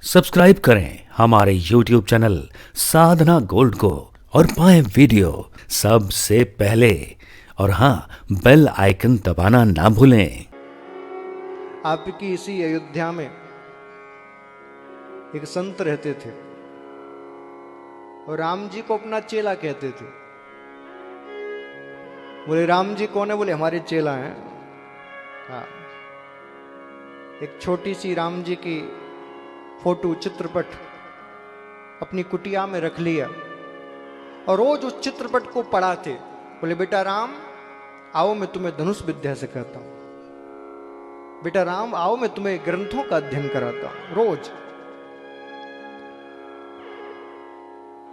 Subscribe करें हमारे YouTube channel साधना gold को और पाएं वीडियो सबसे पहले। और हाँ, बेल आइकन दबाना ना भूलें। आपकी इसी अयोध्या में एक संत रहते थे और राम जी को अपना चेला कहते थे। बोले राम जी कौन है? बोले हमारे चेला हैं। हाँ, एक छोटी सी राम जी की फोटो चित्रपट अपनी कुटिया में रख लिया और रोज उस चित्रपट को पढ़ाते। बोले बेटा राम आओ, मैं तुम्हें धनुष विद्या सिखाता हूं। बेटा राम आओ, मैं तुम्हें ग्रंथों का अध्ययन कराता हूं रोज।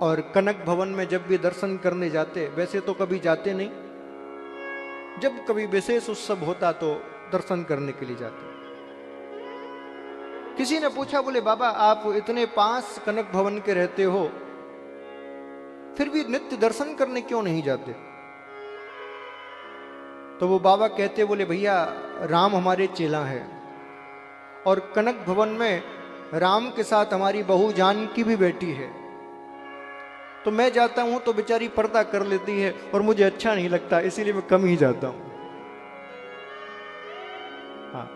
और कनक भवन में जब भी दर्शन करने जाते, वैसे तो कभी जाते नहीं, जब कभी विशेष उत्सव होता तो दर्शन करने के लिए जाते। किसी ने पूछा, बोले बाबा आप इतने पास कनक भवन के रहते हो, फिर भी नित्य दर्शन करने क्यों नहीं जाते? तो वो बाबा कहते, बोले भैया राम हमारे चेला है और कनक भवन में राम के साथ हमारी बहू जानकी भी बैठी है, तो मैं जाता हूं तो बेचारी पर्दा कर लेती है और मुझे अच्छा नहीं लगता, इसीलिए मैं कम ही जाता हूं। हाँ,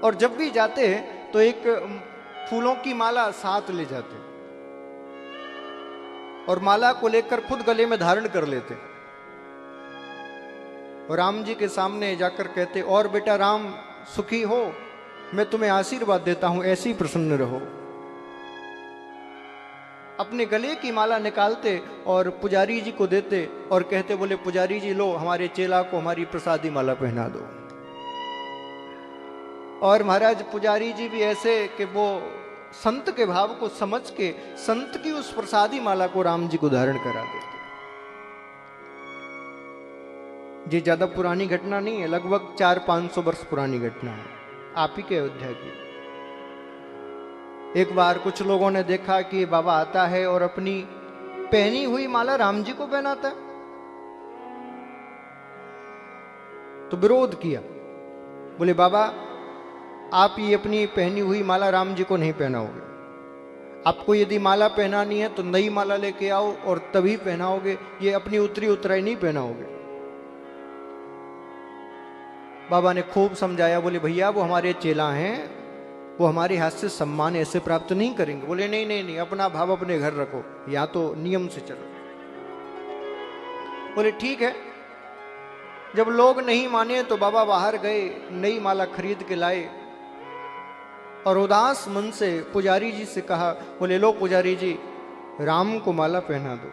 और जब भी जाते तो एक फूलों की माला साथ ले जाते और माला को लेकर खुद गले में धारण कर लेते और राम जी के सामने जाकर कहते, और बेटा राम सुखी हो, मैं तुम्हें आशीर्वाद देता हूं, ऐसे ही प्रसन्न रहो। अपने गले की माला निकालते और पुजारी जी को देते और कहते, बोले पुजारी जी लो, हमारे चेला को हमारी प्रसादी माला पहना दो। और महाराज पुजारी जी भी ऐसे कि वो संत के भाव को समझ के संत की उस प्रसादी माला को राम जी को धारण करा देते। ये ज्यादा पुरानी घटना नहीं है, लगभग 400-500 वर्ष पुरानी घटना है, आप ही के अयोध्या की। एक बार कुछ लोगों ने देखा कि बाबा आता है और अपनी पहनी हुई माला राम जी को पहनाता है, तो विरोध किया। बोले बाबा आप ये अपनी पहनी हुई माला राम जी को नहीं पहनाओगे, आपको यदि माला पहनानी है तो नई माला लेके आओ और तभी पहनाओगे, ये अपनी उतरी उतराई नहीं पहनाओगे। बाबा ने खूब समझाया। बोले भैया वो हमारे चेला हैं, वो हमारे हाथ से सम्मान ऐसे प्राप्त नहीं करेंगे। बोले नहीं नहीं नहीं, अपना भाव अपने घर रखो, या तो नियम से चलो। बोले ठीक है। जब लोग नहीं माने तो बाबा बाहर गए, नई माला खरीद के लाए और उदास मन से पुजारी जी से कहा, बोले लो पुजारी जी राम को माला पहना दो।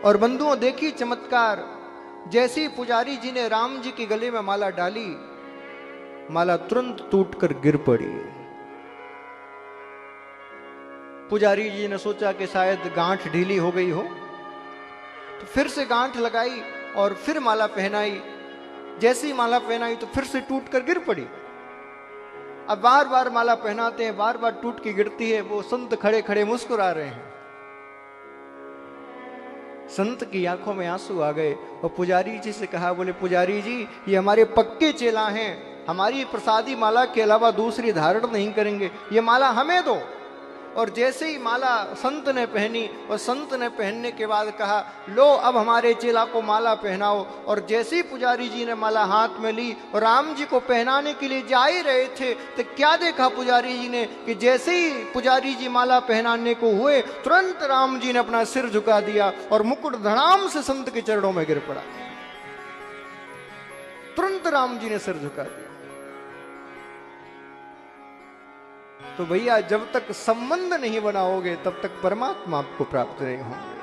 और बंधुओं देखी चमत्कार, जैसे ही पुजारी जी ने राम जी के गले में माला डाली, माला तुरंत टूटकर गिर पड़ी। पुजारी जी ने सोचा कि शायद गांठ ढीली हो गई हो, तो फिर से गांठ लगाई और फिर माला पहनाई। जैसी माला पहनाई तो फिर से टूटकर गिर पड़ी। अब बार बार माला पहनाते हैं, बार बार टूट के गिरती है। वो संत खड़े खड़े मुस्कुरा रहे हैं। संत की आंखों में आंसू आ गए और पुजारी जी से कहा, बोले पुजारी जी ये हमारे पक्के चेला हैं, हमारी प्रसादी माला के अलावा दूसरी धारण नहीं करेंगे, ये माला हमें दो। और जैसे ही माला संत ने पहनी और संत ने पहनने के बाद कहा, लो अब हमारे चेला को माला पहनाओ। और जैसे ही पुजारी जी ने माला हाथ में ली और राम जी को पहनाने के लिए जा ही रहे थे, तो क्या देखा पुजारी जी ने कि जैसे ही पुजारी जी माला पहनाने को हुए, तुरंत राम जी ने अपना सिर झुका दिया और मुकुट धड़ाम से संत के चरणों में गिर पड़ा। तुरंत राम जी ने सिर झुका दिया। तो भैया जब तक संबंध नहीं बनाओगे तब तक परमात्मा आपको प्राप्त नहीं होंगे।